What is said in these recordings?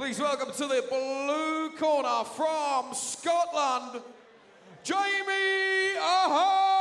Please welcome to the blue corner from Scotland, Jamie Ahern.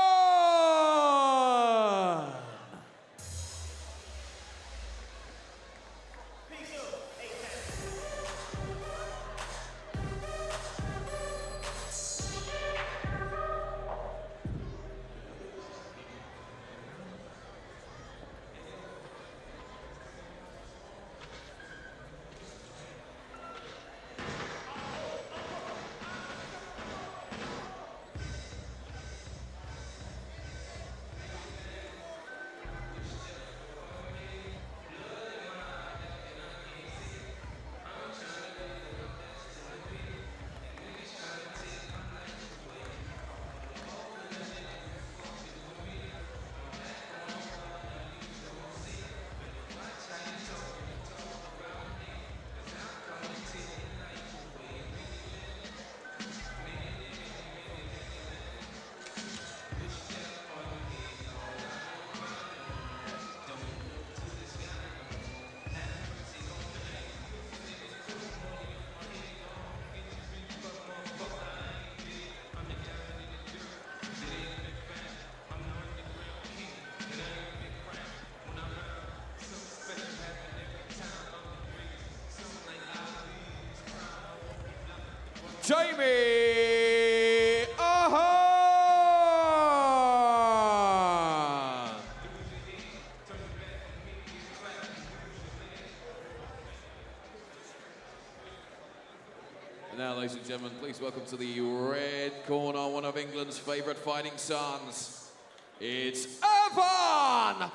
Jamie Ahern. And now, ladies and gentlemen, please welcome to the red corner, one of England's favourite fighting sons. It's Ahern.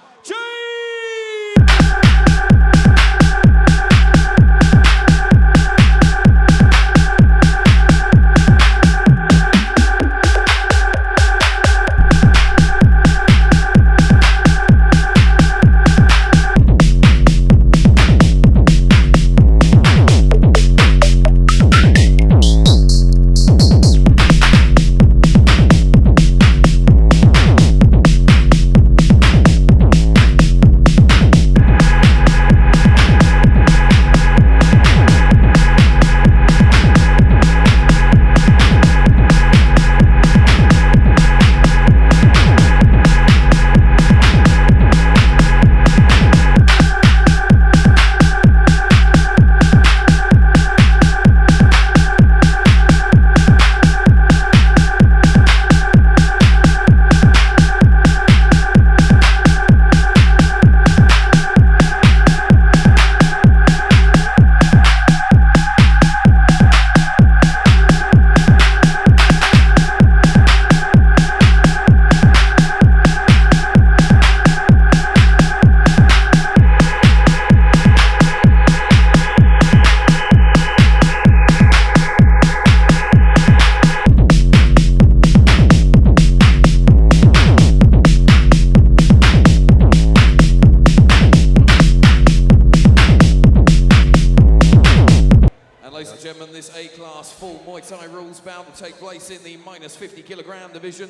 Ladies and gentlemen, this A-class full Muay Thai rules bout will take place in the minus 50 kilogram division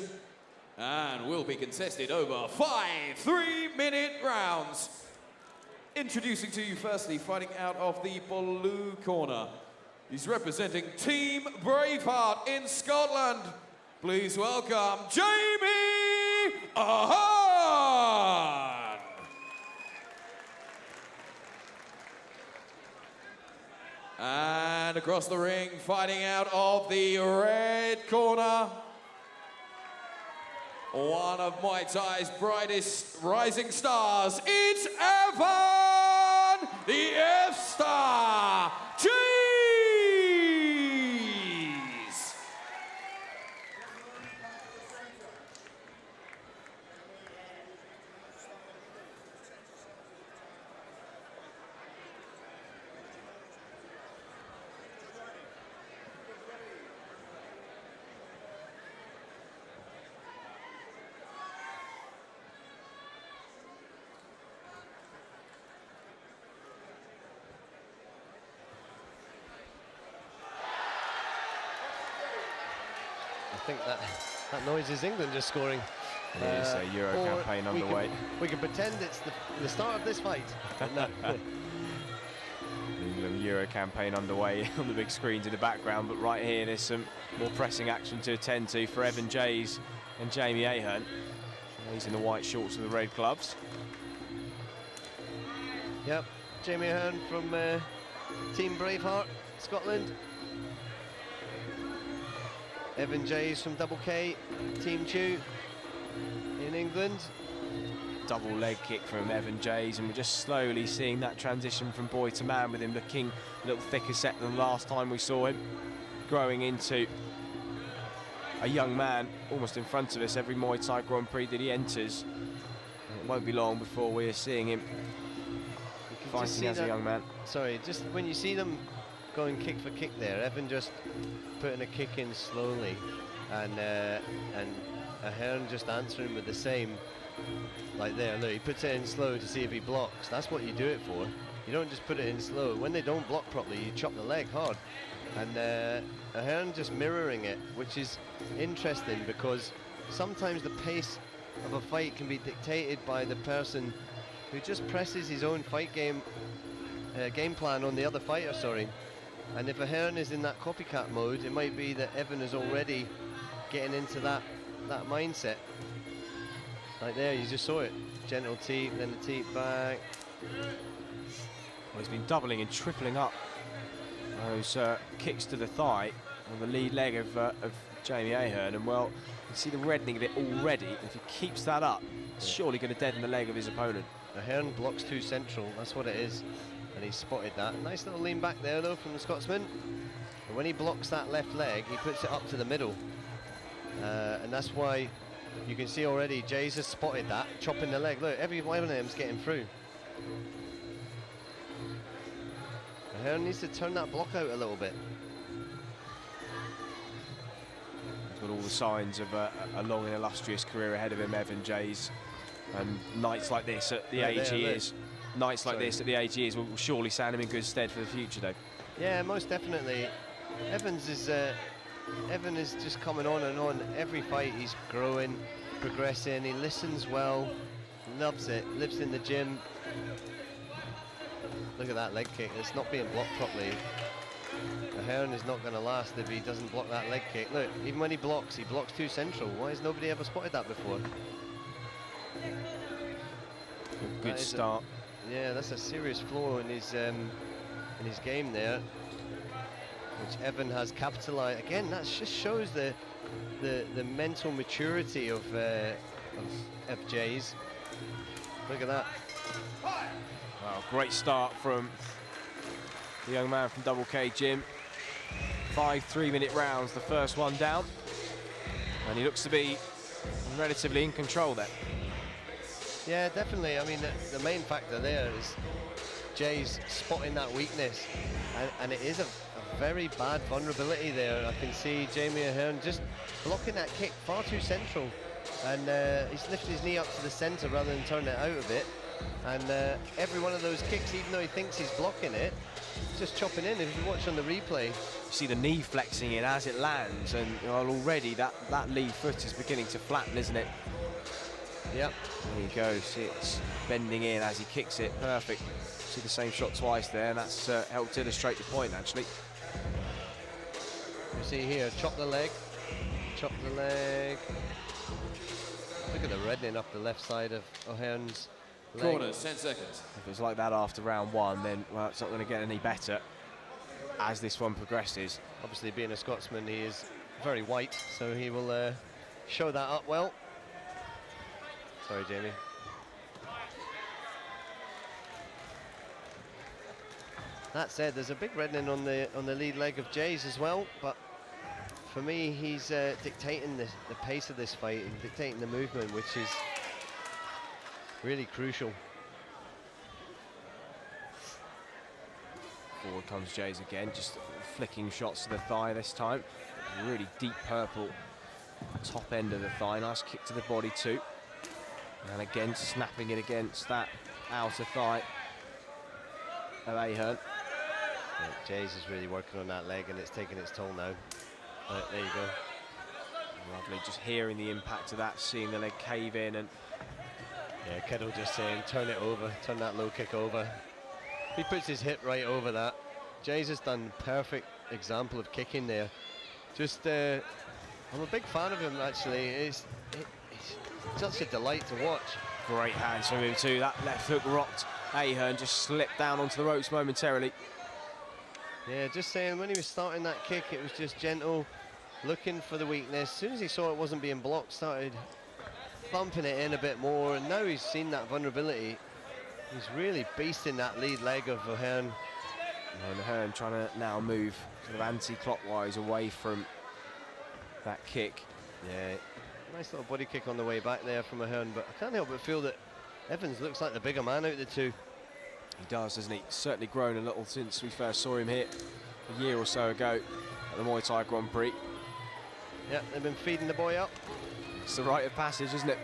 and will be contested over 5 3-minute rounds. Introducing to you firstly, fighting out of the blue corner. He's representing Team Braveheart in Scotland. Please welcome Jamie Ahern. And across the ring, fighting out of the red corner, one of Muay Thai's brightest rising stars, it's Ahern, the F-Star, Cheese! I think that noise is England just scoring. There's a Euro campaign underway. We can pretend it's the start of this fight. No. England Euro campaign underway on the big screens in the background, but right here there's some more pressing action to attend to for Evan Jays and Jamie Ahern. He's in the white shorts and the red gloves. Yep, Jamie Ahern from Team Braveheart, Scotland. Evan Jays from Double K, Team Chew in England. Double leg kick from Evan Jays, and we're just slowly seeing that transition from boy to man, with him looking a little thicker set than the last time we saw him, growing into a young man almost in front of us every Muay Thai Grand Prix that he enters. And it won't be long before we're seeing him fighting as a young man. Sorry, just when you see them going kick for kick there, Evan just putting a kick in slowly, and Ahern just answering with the same. Like there, look, he puts it in slow to see if he blocks. That's what you do it for. You don't just put it in slow. When they don't block properly, you chop the leg hard. And Ahern just mirroring it, which is interesting because sometimes the pace of a fight can be dictated by the person who just presses his own fight game plan on the other fighter, sorry. And if Ahern is in that copycat mode, it might be that Evan is already getting into that mindset. Right there, you just saw it. Gentle teep, then the teep back. Well, he's been doubling and tripling up those kicks to the thigh on the lead leg of Jamie Ahern, and well, you see the reddening of it already. If he keeps that up, it's surely going to deaden the leg of his opponent. Ahern blocks too central, that's what it is, and he spotted that. Nice little lean back there though from the Scotsman. And when he blocks that left leg, he puts it up to the middle, and that's why you can see already Jays has spotted that, chopping the leg. Look, every one of them's getting through. Ahern needs to turn that block out a little bit. He's got all the signs of a long and illustrious career ahead of him, Evan Jays. And nights like this at the age he is, nights like this at the age he is will surely stand him in good stead for the future, though. Yeah, most definitely. Evan is just coming on and on. Every fight he's growing, progressing, he listens well, loves it, lives in the gym. Look at that leg kick, it's not being blocked properly. Ahern is not going to last if he doesn't block that leg kick. Look, even when he blocks too central. Why has nobody ever spotted that before? Good start. Yeah, that's a serious flaw in his game there, which Evan has capitalized. Again, that just shows the mental maturity of FJs. Look at that. Wow, great start from the young man from Double K Gym. 5 3-minute rounds, the first one down. And he looks to be relatively in control there. Yeah, definitely. I mean, the main factor there is Jay's spotting that weakness, and it is a very bad vulnerability there. I can see Jamie Ahern just blocking that kick far too central, and he's lifted his knee up to the center rather than turn it out of it. And every one of those kicks, even though he thinks he's blocking it, he's just chopping in. If you watch on the replay, you see the knee flexing in as it lands, and already that lead foot is beginning to flatten, isn't it? Yep. There you go. See, it's bending in as he kicks it. Perfect. See the same shot twice there, and that's helped illustrate the point, actually. You see here, chop the leg. Chop the leg. Look at the reddening up the left side of Ahern's leg. Corners, 10 seconds. If it's like that after round one, then, well, it's not going to get any better as this one progresses. Obviously, being a Scotsman, he is very white, so he will show that up well. Sorry, Jamie. That said, there's a big reddening on the lead leg of Jay's as well, but for me, he's dictating the pace of this fight and dictating the movement, which is really crucial. Forward comes Jays again, just flicking shots to the thigh this time. Really deep purple top end of the thigh. Nice kick to the body too. And again, snapping it against that outer thigh of Ahern. Yeah, Jays is really working on that leg, and it's taking its toll now. There you go. Lovely, just hearing the impact of that, seeing the leg cave in, and yeah, Kettle just saying, turn it over, turn that low kick over. He puts his hip right over that. Jay's has done perfect example of kicking there. Just, I'm a big fan of him actually. It's such a delight to watch. Great hands from him too. That left hook rocked Ahern, just slipped down onto the ropes momentarily. Yeah, just saying, when he was starting that kick, it was just gentle, looking for the weakness. As soon as he saw it wasn't being blocked, started thumping it in a bit more, and now he's seen that vulnerability. He's really beasting that lead leg of Ahern. And Ahern trying to now move sort of anti-clockwise away from that kick. Yeah, nice little body kick on the way back there from Ahern, but I can't help but feel that Evans looks like the bigger man out of the two. He does, doesn't he? Certainly grown a little since we first saw him here a year or so ago at the Muay Thai Grand Prix. Yeah, they've been feeding the boy up. It's the rite of passage, isn't it?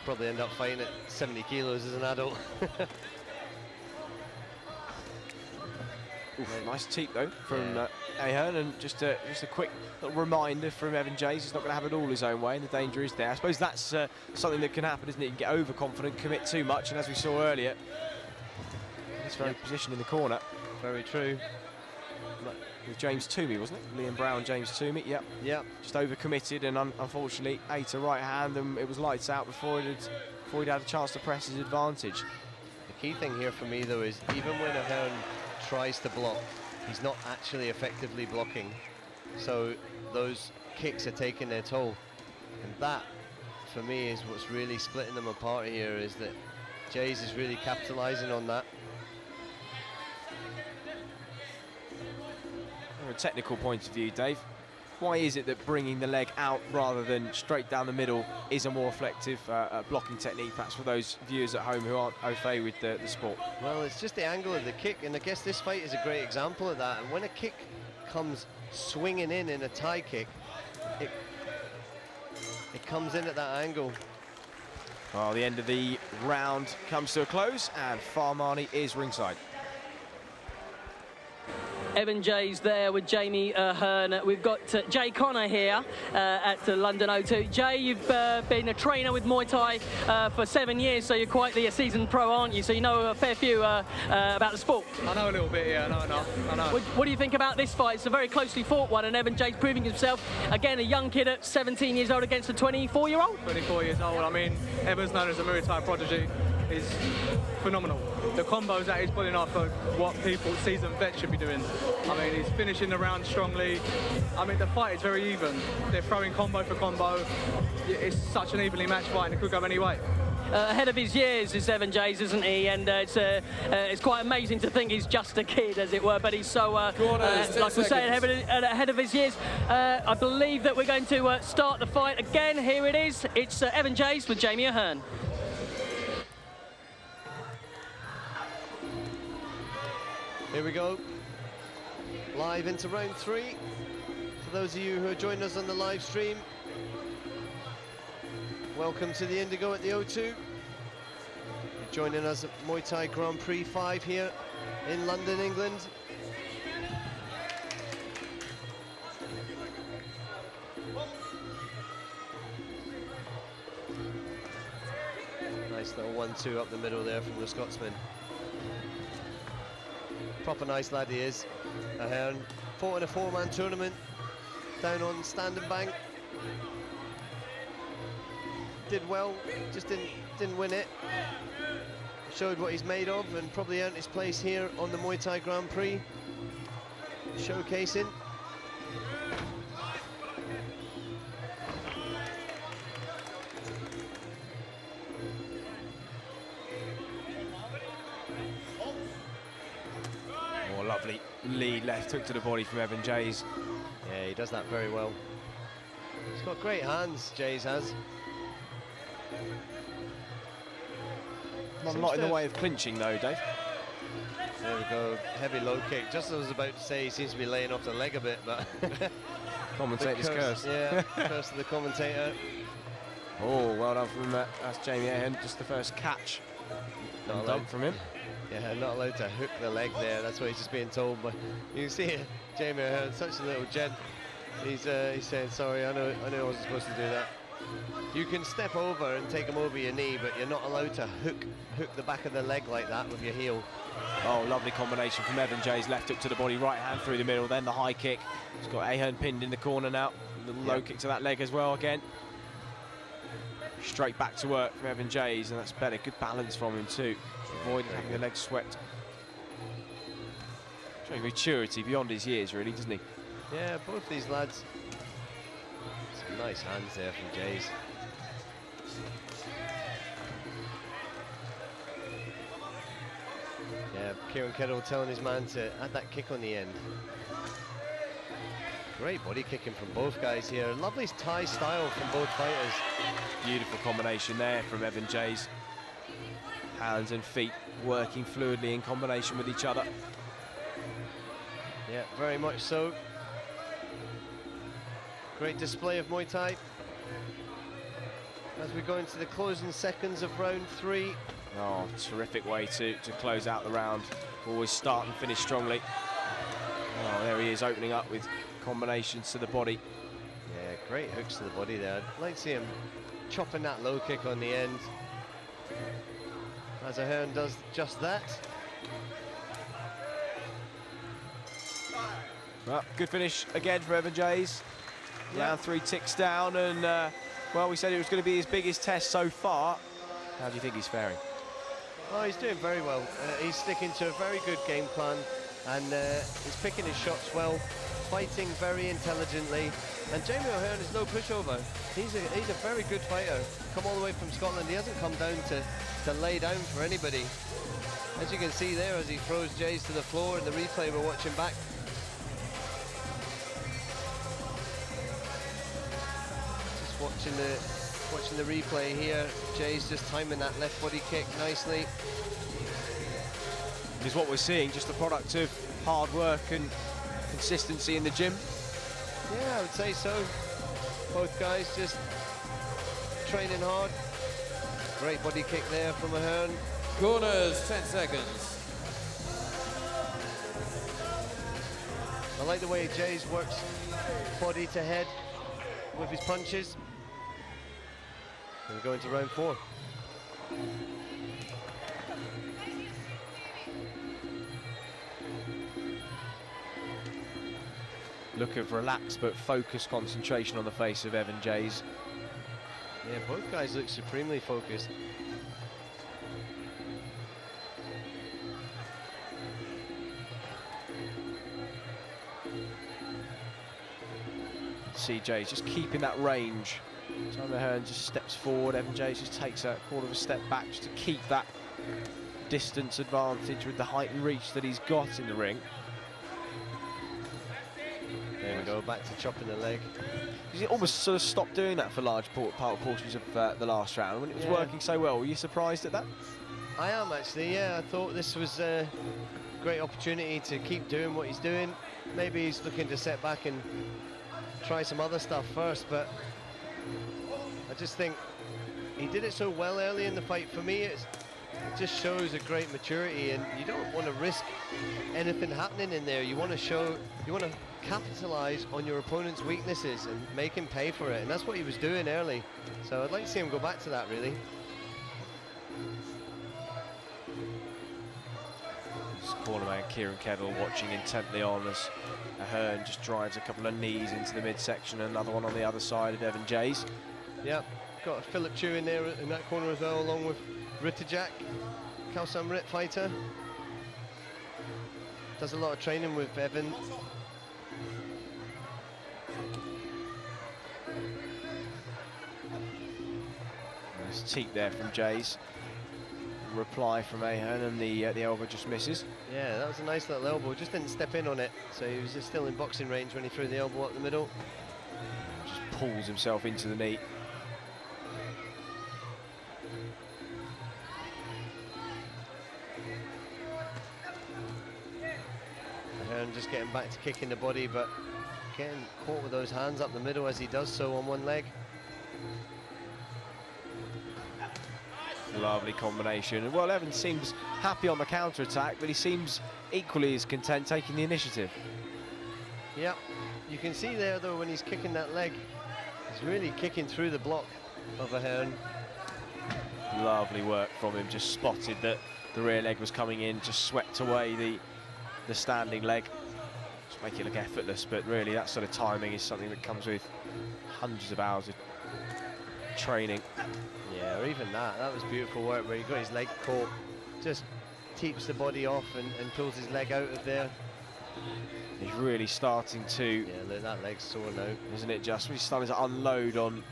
Probably end up fighting at 70 kilos as an adult. Oof, nice teep though from Ahern, and just a quick little reminder from Evan Jays, he's not going to have it all his own way, and the danger is there. I suppose that's something that can happen, isn't it? You can get overconfident, commit too much, and as we saw earlier, he's very positioned in the corner. Very true. With James Toomey, wasn't it? Liam Brown, James Toomey, yep. Yep. Just overcommitted, and unfortunately ate a right hand, and it was lights out before he'd had a chance to press his advantage. The key thing here for me though is even when Ahern tries to block, he's not actually effectively blocking, so those kicks are taking their toll, and that for me is what's really splitting them apart here, is that Jays is really capitalizing on that. From a technical point of view, Dave, why is it that bringing the leg out rather than straight down the middle is a more effective blocking technique, perhaps for those viewers at home who aren't au fait with the sport? Well, it's just the angle of the kick, and I guess this fight is a great example of that. And when a kick comes swinging in a Thai kick, it comes in at that angle. Well, the end of the round comes to a close, and Farmani is ringside. Evan Jays there with Jamie Ahern. We've got Jay Connor here at London O2. Jay, you've been a trainer with Muay Thai for 7 years, so you're quite the seasoned pro, aren't you? So you know a fair few about the sport. I know a little bit, yeah, I know. What do you think about this fight? It's a very closely fought one, and Evan Jays proving himself. Again, a young kid at 17 years old against a 24-year-old? 24 years old. I mean, Evan's known as a Muay Thai prodigy. He's phenomenal. The combos that he's pulling off are what people, seasoned vets, should be doing. I mean, he's finishing the round strongly. I mean, the fight is very even. They're throwing combo for combo. It's such an evenly matched fight, and it could go any way. Ahead of his years is Evan Jays, isn't he? And it's quite amazing to think he's just a kid, as it were, but he's so, like we say, ahead of his years. I believe that we're going to start the fight again. Here it is. It's Evan Jays with Jamie Ahern. Here we go, live into round 3. For those of you who are joining us on the live stream, welcome to the Indigo at the O2. You're joining us at Muay Thai Grand Prix 5 here in London, England. Nice little 1-2 up the middle there from the Scotsman. Proper nice lad he is. Ahern fought in a 4-man tournament down on Standing Bank. Did well, just didn't win it. Showed what he's made of, and probably earned his place here on the Muay Thai Grand Prix. Showcasing. Lovely lead left hook to the body from Evan Jays. Yeah, he does that very well. He's got great hands, Jays has. Not in the way of clinching though, Dave. There we go, heavy low kick. Just as I was about to say, he seems to be laying off the leg a bit, but... Commentator's curse. Yeah, curse of the commentator. Oh, well done from that's Jamie Ahern, just the first catch. Not done from him. Yeah, not allowed to hook the leg there. That's what he's just being told. But you can see it, Jamie Ahern, such a little gent. He's saying sorry. I know I wasn't supposed to do that. You can step over and take him over your knee, but you're not allowed to hook the back of the leg like that with your heel. Oh, lovely combination from Evan Jays, left up to the body, right hand through the middle, then the high kick. He's got Ahern pinned in the corner now. A little low kick to that leg as well again. Straight back to work from Evan Jays, and that's better. Good balance from him too. Avoiding having the legs swept. Showing maturity beyond his years, really, doesn't he? Yeah, both these lads. Some nice hands there from Jays. Yeah, Kieran Kettle telling his man to add that kick on the end. Great body kicking from both guys here. Lovely Thai style from both fighters. Beautiful combination there from Evan Jays. Hands and feet working fluidly in combination with each other. Yeah, very much so. Great display of Muay Thai. As we go into the closing seconds of round 3. Oh, terrific way to close out the round. Always start and finish strongly. Oh, there he is, opening up with combinations to the body. Yeah, great hooks to the body there. I'd like to see him chopping that low kick on the end. As Ahern does just that. Well, good finish again for Evan Jays. Round 3 ticks down, and well, we said it was going to be his biggest test so far. How do you think he's faring? Oh, he's doing very well. He's sticking to a very good game plan, and he's picking his shots well, fighting very intelligently. And Jamie Ahern is no pushover. He's a very good fighter. Come all the way from Scotland. He hasn't come down to lay down for anybody. As you can see there, as he throws Jays to the floor in the replay we're watching back. Watching the replay here, Jay's just timing that left body kick nicely. Is what we're seeing, just a product of hard work and consistency in the gym? Yeah, I would say so. Both guys just training hard. Great body kick there from Ahern. Corners, 10 seconds. I like the way Jays works body to head with his punches. And we go into round 4. Look of relaxed but focused concentration on the face of Evan Jays. Yeah, both guys look supremely focused. See Jays just keeping that range. Simon Ahern just steps forward, Evan Jays just takes a quarter of a step back just to keep that distance advantage with the height and reach that he's got in the ring. There we go, back to chopping the leg. He almost sort of stopped doing that for large portions of the last round when it was working so well. Were you surprised at that? I am actually, yeah. I thought this was a great opportunity to keep doing what he's doing. Maybe he's looking to set back and try some other stuff first, but I just think he did it so well early in the fight. For me, it just shows a great maturity, and you don't want to risk anything happening in there. You want to capitalize on your opponent's weaknesses and make him pay for it, and that's what he was doing early. So I'd like to see him go back to that, really. Cornerman Kieran Kettle watching intently on as Ahern just drives a couple of knees into the midsection, another one on the other side of Evan Jays. Yep, got a Philip Chu in there in that corner as well, along with Ritajak, Khao Sam Rit fighter. Does a lot of training with Evan. Nice teep there from Jays. Reply from Ahern, and the elbow just misses. Yeah, that was a nice little elbow, just didn't step in on it, so he was just still in boxing range when he threw the elbow up the middle. Just pulls himself into the knee. Ahern just getting back to kicking the body, but getting caught with those hands up the middle as he does so on one leg. Lovely combination. Well, Evan seems happy on the counter-attack, but he seems equally as content taking the initiative. Yep, you can see there though when he's kicking that leg, he's He's really kicking through the block of Ahern. Lovely work from him, just spotted that the rear leg was coming in, just swept away the standing leg. Just make it look effortless, but really that sort of timing is something that comes with hundreds of hours of training. Yeah, or even that was beautiful work where he got his leg caught, just teeps the body off and pulls his leg out of there. He's really starting to... Yeah, look, that leg's sore now. Isn't it just? He's starting to unload on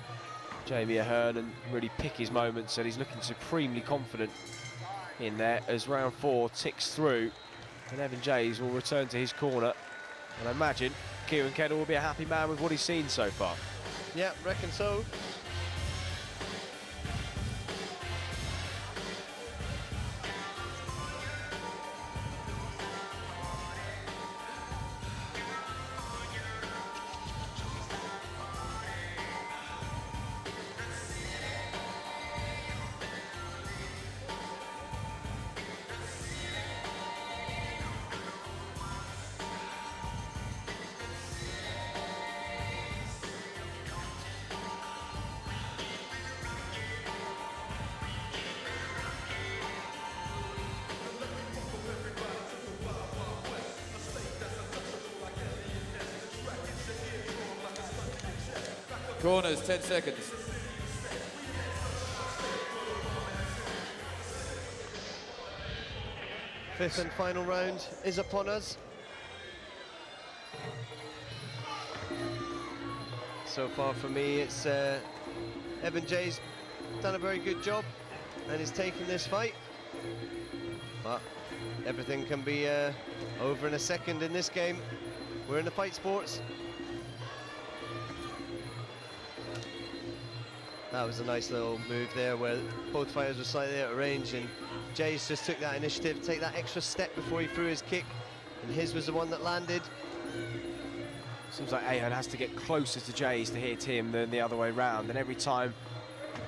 Jamie Ahern and really pick his moments, and he's looking supremely confident in there as round 4 ticks through, and Evan Jays will return to his corner, and I imagine Kieran Kettle will be a happy man with what he's seen so far. Yeah, reckon so. Corners, 10 seconds. Fifth and final round is upon us. So far for me, it's Evan Jay's done a very good job and is taking this fight. But everything can be over in a second in this game. We're in the fight sports. That was a nice little move there where both fighters were slightly out of range, and Jays just took that initiative, take that extra step before he threw his kick, and his was the one that landed. Seems like Ahern has to get closer to Jays to hit him than the other way round, and every time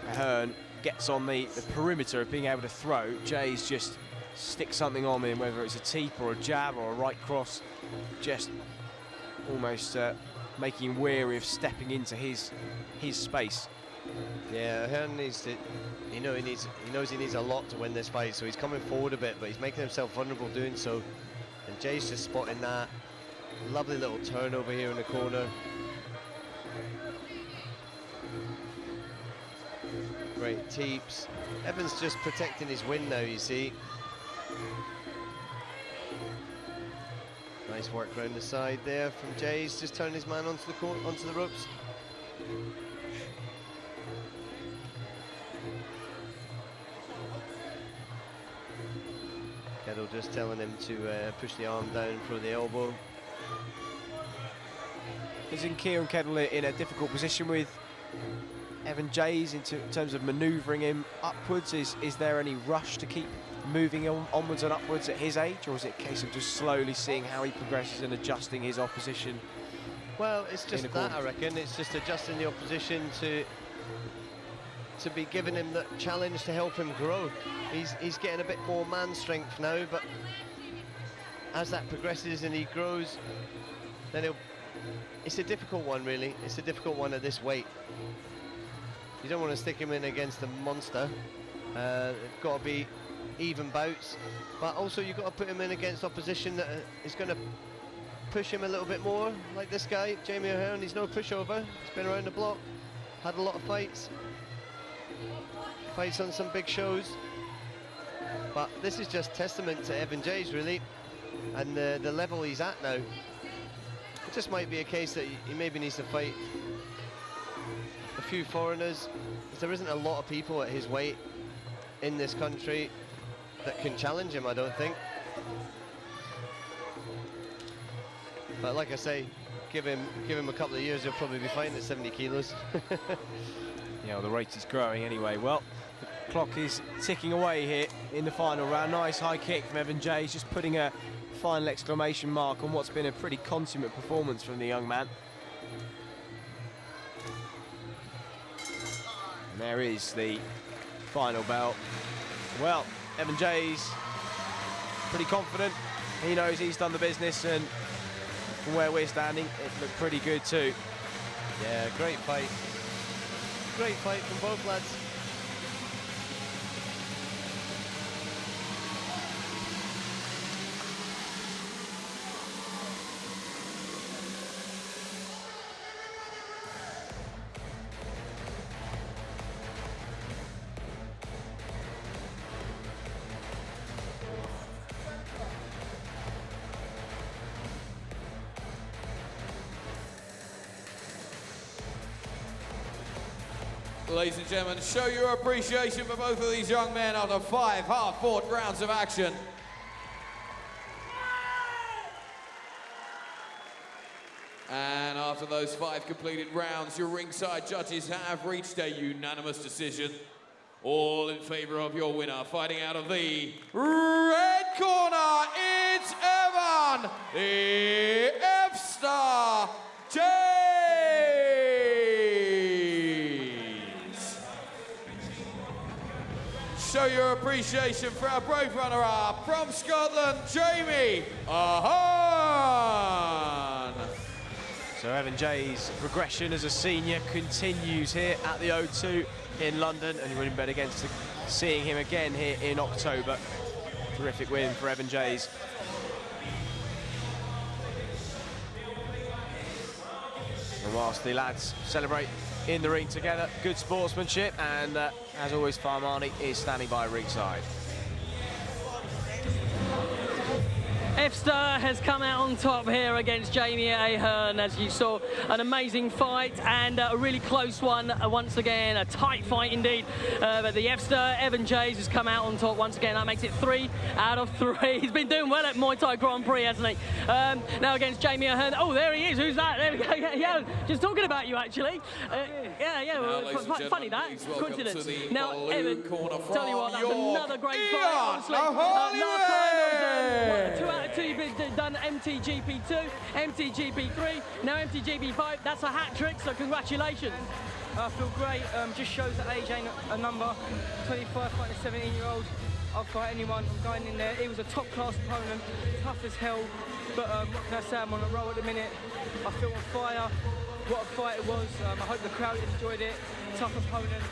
Ahern gets on the perimeter of being able to throw, Jays just sticks something on him, whether it's a teep or a jab or a right cross, just almost making him weary of stepping into his space. Yeah, Ahern needs to, he knows he needs a lot to win this fight, so he's coming forward a bit, but he's making himself vulnerable doing so. And Jay's just spotting that. Lovely little turn over here in the corner. Great teeps. Evan's just protecting his win now, you see. Nice work round the side there from Jay's, just turning his man onto the ropes. Kettle just telling him to push the arm down, throw the elbow. Isn't Kieran Kettle in a difficult position with Evan Jays in terms of manoeuvring him upwards? Is there any rush to keep moving onwards and upwards at his age, or is it a case of just slowly seeing how he progresses and adjusting his opposition? Well, it's just that, I reckon. It's just adjusting the opposition to be giving him the challenge to help him grow. He's getting a bit more man strength now, but as that progresses and he grows, then it's a difficult one, really. It's a difficult one at this weight. You don't want to stick him in against a monster. It's got to be even bouts, but also you've got to put him in against opposition that is going to push him a little bit more, like this guy, Jamie Ahern. He's no pushover. He's been around the block, had a lot of fights on some big shows. But this is just testament to Evan Jays, really, and the level he's at now. It just might be a case that he maybe needs to fight a few foreigners, because there isn't a lot of people at his weight in this country that can challenge him, I don't think. But like I say, give him a couple of years, he'll probably be fighting at 70 kilos. Yeah, well, the rate is growing anyway. Well, the clock is ticking away here in the final round. Nice high kick from Evan Jays, just putting a final exclamation mark on what's been a pretty consummate performance from the young man. And there is the final bell. Well, Evan Jays, pretty confident. He knows he's done the business, and from where we're standing, it looked pretty good too. Yeah, great fight. great fight from both lads. Ladies and gentlemen, show your appreciation for both of these young men after 5 hard-fought rounds of action. And after those 5 completed rounds, your ringside judges have reached a unanimous decision. All in favor of your winner. Fighting out of the red corner, it's Ahern, the F-Star, James. Show your appreciation for our brave runner-up from Scotland, Jamie Ahern. So Evan Jay's progression as a senior continues here at the O2 in London, and you're in bed against seeing him again here in October. Terrific win for Evan Jays. And whilst the lads celebrate in the ring together, good sportsmanship, and as always, Farmani is standing by ringside. F-Star has come out on top here against Jamie Ahern, as you saw. An amazing fight and a really close one once again, a tight fight indeed. But the F-Star, Evan Jays, has come out on top once again. That makes it 3 out of 3. He's been doing well at Muay Thai Grand Prix, hasn't he? Now against Jamie Ahern. Oh, there he is. Who's that? There we go. Yeah, just talking about you, actually. Funny that. Coincidence. Now, Evan, tell you what, that's another great fight, honestly. Last time it was 2 out of 2, you've done MTGP2, MTGP3, now MTGP5. That's a hat trick, so congratulations. I feel great. Just shows that age ain't a number. 25 fighting a 17-year-old. I'll fight anyone. I'm going in there. He was a top-class opponent, tough as hell. But what can I say? I'm on a roll at the minute. I feel on fire. What a fight it was. I hope the crowd enjoyed it. Tough opponent.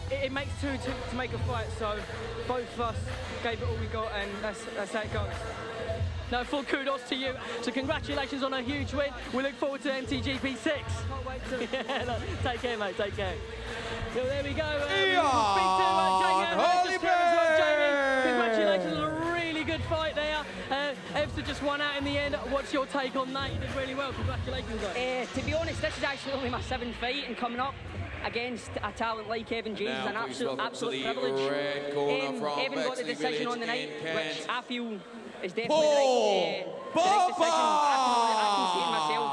It makes two to make a fight, so both of us gave it all we got, and that's how it goes. No, full kudos to you. So congratulations on a huge win. We look forward to MTGP6. Can't wait to. Yeah, no, take care, mate. Take care. So there we go. Ahern, Jamie. Congratulations on a really good fight there. Evster just won out in the end. What's your take on that? You did really well. Congratulations, guys. To be honest, this is actually only my 7th fight, and coming up against a talent like Evan James is an absolute privilege. Evan got the decision on the night, which I feel is definitely the right decision. I can see it myself.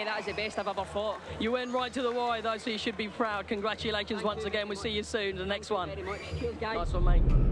That is the best I've ever fought. You went right to the wire, though, so you should be proud. Congratulations once again. We'll see you soon. The next one. Thank you very much. Cheers, guys. Nice one, mate.